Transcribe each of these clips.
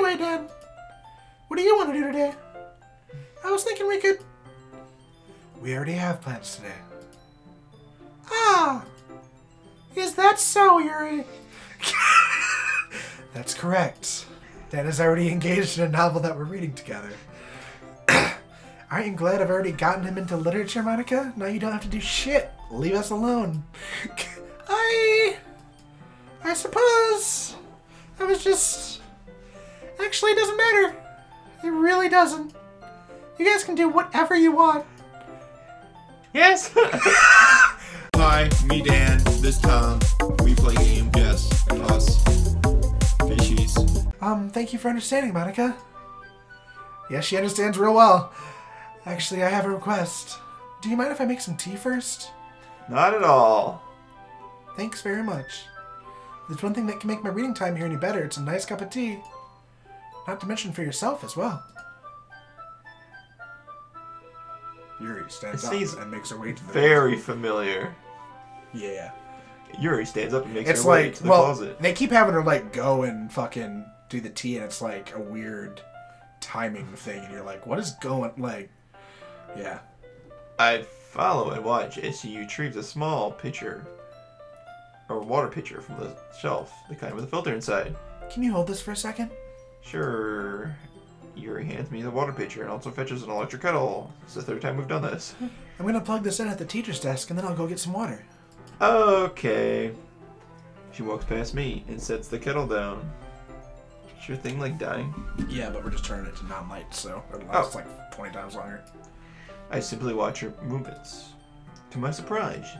Anyway, Dan, what do you want to do today? I was thinking we could... We already have plans today. Ah! Is that so, Yuri? That's correct. Dan is already engaged in a novel that we're reading together. Aren't you glad I've already gotten him into literature, Monika? Now you don't have to do shit. Leave us alone. I suppose I was just... Actually, it doesn't matter. It really doesn't. You guys can do whatever you want. Yes! Hi, me Dan. This time, we play game Jess and us. Fishies. Thank you for understanding, Monika. Yes, she understands real well. Actually, I have a request. Do you mind if I make some tea first? Not at all. Thanks very much. There's one thing that can make my reading time here any better. It's a nice cup of tea. Not to mention for yourself as well. Yuri stands up and makes her way to the very familiar. Yeah. Yuri stands up and makes it's her way like, to the well, closet. They keep having her like go and fucking do the tea, and it's like a weird timing thing, and you're like, what is going, like, yeah. I follow and watch as she retrieves a small pitcher, or water pitcher from the shelf, the kind with a filter inside. Can you hold this for a second? Sure. Yuri hands me the water pitcher and also fetches an electric kettle. It's the third time we've done this. I'm gonna plug this in at the teacher's desk, and then I'll go get some water. Okay. She walks past me and sets the kettle down. Is your thing like dying? Yeah, but we're just turning it to non-light, so it lasts like 20 times longer. I simply watch her movements. To my surprise,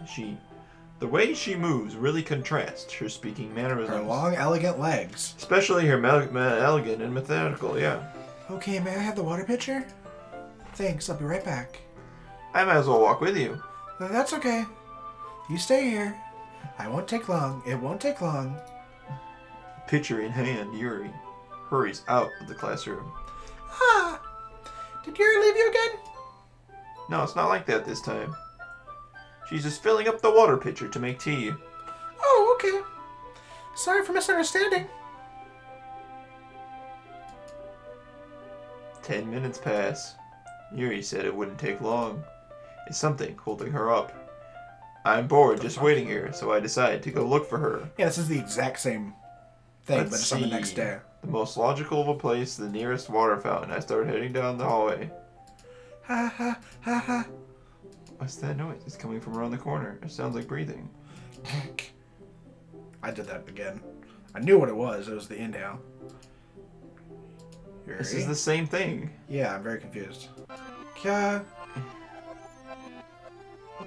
the way she moves really contrasts her speaking mannerisms. Her long, elegant legs. Especially her elegant and methodical, yeah. Okay, may I have the water pitcher? Thanks, I'll be right back. I might as well walk with you. That's okay. You stay here. I won't take long. It won't take long. Pitcher in hand, Yuri hurries out of the classroom. Ah! Did Yuri leave you again? No, it's not like that this time. She's just filling up the water pitcher to make tea. Oh, okay. Sorry for misunderstanding. 10 minutes pass. Yuri said it wouldn't take long. Is something holding her up? I'm bored just waiting here, so I decide to go look for her. Yeah, this is the exact same thing, but it's on the next day. The most logical of a place, the nearest water fountain. I start heading down the hallway. Ha ha ha ha. What's that noise? It's coming from around the corner. It sounds like breathing. I did that again. I knew what it was. It was the inhale. Yuri? This is the same thing. Yeah, I'm very confused. What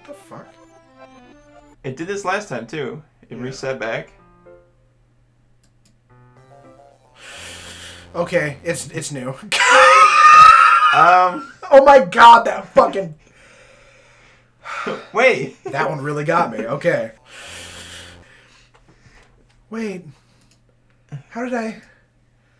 the fuck? It did this last time too. It reset back. Okay, it's new. Oh my god, that fucking... Wait. That one really got me. Okay. Wait. How did I...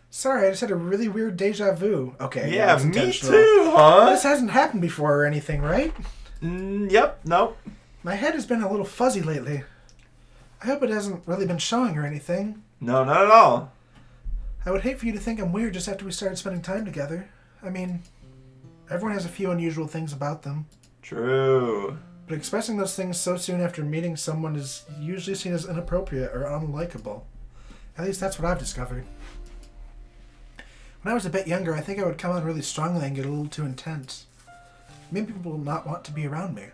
Sorry, I just had a really weird deja vu. Okay. Yeah, me too, huh? This hasn't happened before or anything, right? Yep, nope. My head has been a little fuzzy lately. I hope it hasn't really been showing or anything. No, not at all. I would hate for you to think I'm weird just after we started spending time together. I mean, everyone has a few unusual things about them. True. But expressing those things so soon after meeting someone is usually seen as inappropriate or unlikable. At least that's what I've discovered. When I was a bit younger, I think I would come on really strongly and get a little too intense. It made people not want to be around me.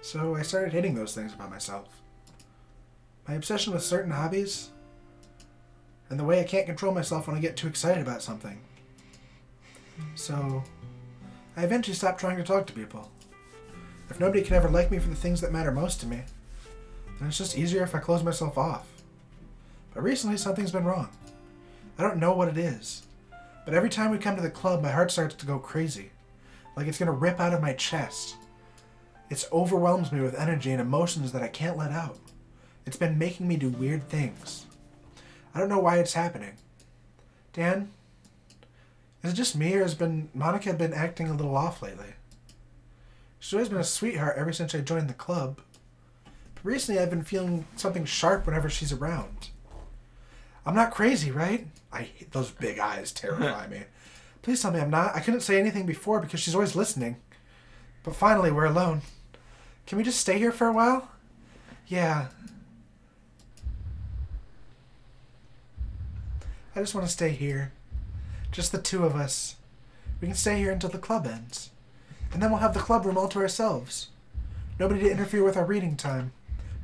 So I started hating those things about myself. My obsession with certain hobbies, and the way I can't control myself when I get too excited about something. So I eventually stopped trying to talk to people. If nobody can ever like me for the things that matter most to me, then it's just easier if I close myself off. But recently something's been wrong. I don't know what it is, but every time we come to the club, my heart starts to go crazy, like it's gonna rip out of my chest. It overwhelms me with energy and emotions that I can't let out. It's been making me do weird things. I don't know why it's happening. Dan, is it just me, or has Monika been acting a little off lately? She's always been a sweetheart ever since I joined the club. But recently I've been feeling something sharp whenever she's around. I'm not crazy, right? I hate those big eyes terrify me. Please tell me I'm not. I couldn't say anything before because she's always listening. But finally, we're alone. Can we just stay here for a while? Yeah. I just want to stay here. Just the two of us. We can stay here until the club ends. And then we'll have the club room all to ourselves. Nobody to interfere with our reading time.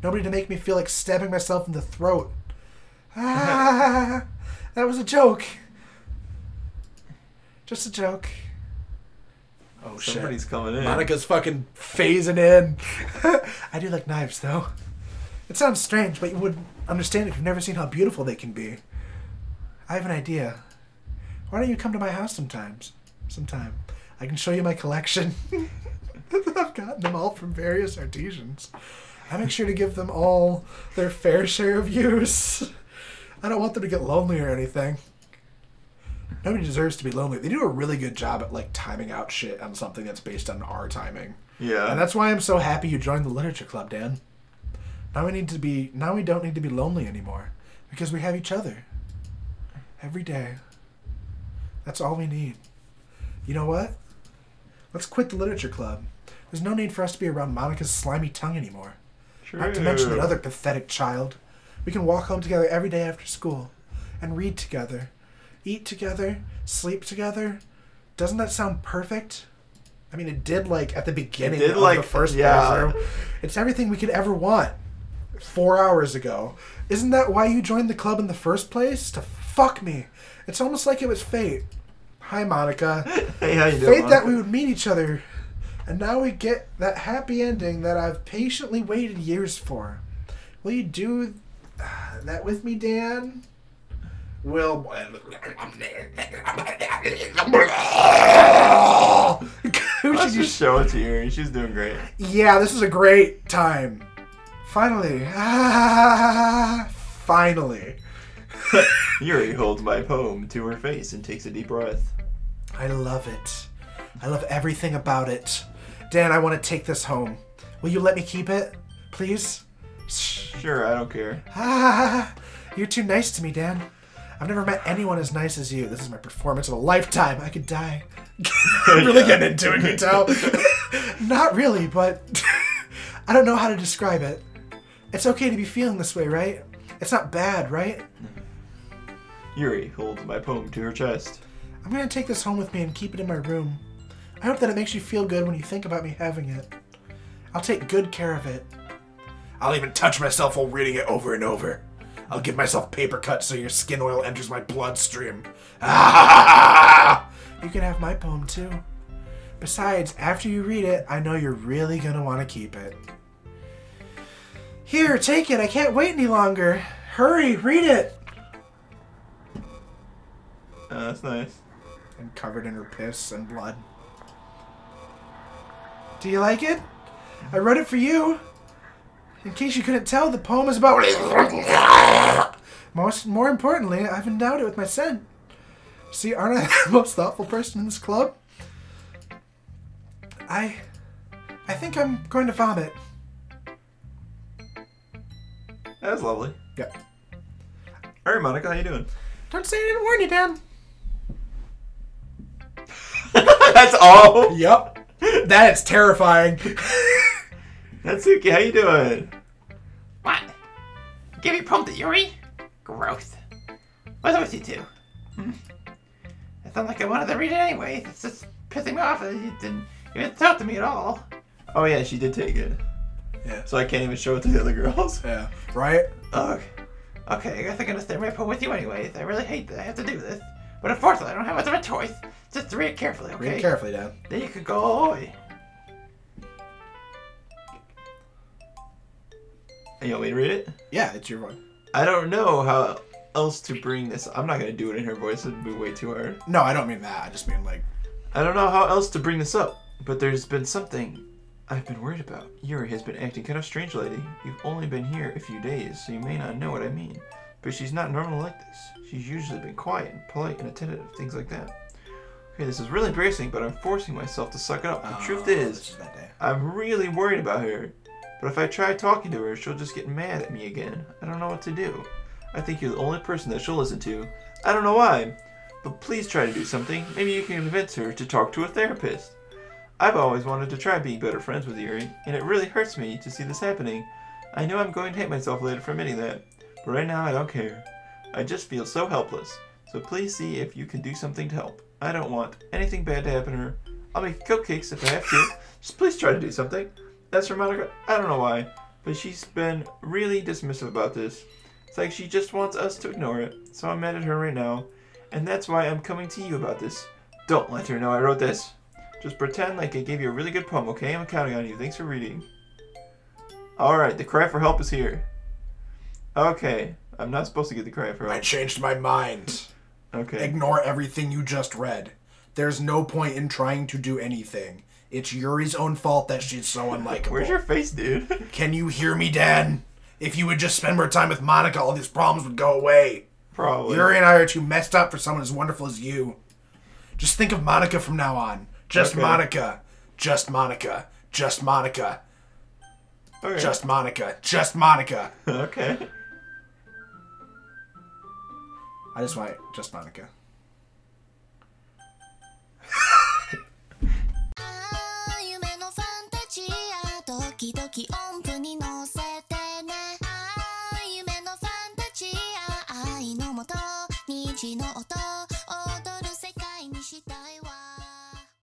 Nobody to make me feel like stabbing myself in the throat. Ah, that was a joke. Just a joke. Oh, shit. Somebody's coming in. Monika's fucking phasing in. I do like knives, though. It sounds strange, but you would understand if you've never seen how beautiful they can be. I have an idea. Why don't you come to my house sometime? I can show you my collection. I've gotten them all from various artisans. I make sure to give them all their fair share of use. I don't want them to get lonely or anything. Nobody deserves to be lonely. They do a really good job at like timing out shit on something that's based on our timing. Yeah. And that's why I'm so happy you joined the literature club, Dan. Now we don't need to be lonely anymore because we have each other. Every day. That's all we need. You know what? Let's quit the literature club. There's no need for us to be around Monika's slimy tongue anymore. True. Not to mention that other pathetic child. We can walk home together every day after school and read together. Eat together, sleep together. Doesn't that sound perfect? I mean, it did like at the beginning of the first playthrough. It's everything we could ever want 4 hours ago. Isn't that why you joined the club in the first place? To fuck me. It's almost like it was fate. Hi, Monika. Hey, how you doing, Fate that we would meet each other. And now we get that happy ending that I've patiently waited years for. Will you do that with me, Dan? Will... Let's just show it to Yuri. She's doing great. Yeah, this is a great time. Finally. Finally. Yuri holds my poem to her face and takes a deep breath. I love it. I love everything about it. Dan, I want to take this home. Will you let me keep it? Please? Sure, I don't care. You're too nice to me, Dan. I've never met anyone as nice as you. This is my performance of a lifetime. I could die. I'm really getting into it, you tell. Not really, but I don't know how to describe it. It's okay to be feeling this way, right? It's not bad, right? Yuri holds my poem to her chest. I'm going to take this home with me and keep it in my room. I hope that it makes you feel good when you think about me having it. I'll take good care of it. I'll even touch myself while reading it over and over. I'll give myself paper cuts so your skin oil enters my bloodstream. You can have my poem too. Besides, after you read it, I know you're really going to want to keep it. Here, take it. I can't wait any longer. Hurry, read it. That's nice. And covered in her piss and blood. Do you like it? I wrote it for you. In case you couldn't tell, the poem is about... More importantly, I've endowed it with my scent. See, aren't I the most thoughtful person in this club? I think I'm going to vomit. That was lovely. Yep. Alright, Monika, how you doing? Don't say I didn't warn you, Dan. That's all? Yep. That is terrifying. Natsuki, how you doing? What? Give your poem to Yuri? Gross. What's with you two? It sounded like I wanted to read it anyway. It's just pissing me off that you didn't even talk to me at all. Oh yeah, she did take it. Yeah. So I can't even show it to the other girls. Yeah. Right? Ugh. Okay, I guess I'm gonna stay my poem with you anyways. I really hate that I have to do this. But unfortunately, I don't have much of a choice. Just read it carefully, okay? Read it carefully, Dan. Then you could go away. You want me to read it? Yeah, it's your voice. I don't know how else to bring this. I'm not going to do it in her voice. It'd be way too hard. No, I don't mean that. I just mean like... I don't know how else to bring this up, but there's been something I've been worried about. Yuri has been acting kind of strange lately. You've only been here a few days, so you may not know what I mean. But she's not normal like this. She's usually been quiet and polite and attentive, things like that. Okay, this is really embarrassing, but I'm forcing myself to suck it up. The truth is, I'm really worried about her. But if I try talking to her, she'll just get mad at me again. I don't know what to do. I think you're the only person that she'll listen to. I don't know why, but please try to do something. Maybe you can convince her to talk to a therapist. I've always wanted to try being better friends with Yuri, and it really hurts me to see this happening. I know I'm going to hate myself later for admitting that, but right now I don't care. I just feel so helpless, so please see if you can do something to help. I don't want anything bad to happen to her. I'll make cupcakes if I have to. Just please try to do something. As for MONIKA, I don't know why, but she's been really dismissive about this. It's like she just wants us to ignore it, so I'm mad at her right now, and that's why I'm coming to you about this. Don't let her know I wrote this. Just pretend like I gave you a really good poem, okay? I'm counting on you. Thanks for reading. Alright, the cry for help is here. Okay, I'm not supposed to get the cry for help. I changed my mind. Okay. Ignore everything you just read. There's no point in trying to do anything. It's Yuri's own fault that she's so unlikable. Where's your face, dude? Can you hear me, Dan? If you would just spend more time with MONIKA, all these problems would go away. Probably. Yuri and I are too messed up for someone as wonderful as you. Just think of MONIKA from now on. Just MONIKA. Just MONIKA. Just MONIKA. Okay. Just MONIKA. Just MONIKA. Okay. I just want just MONIKA.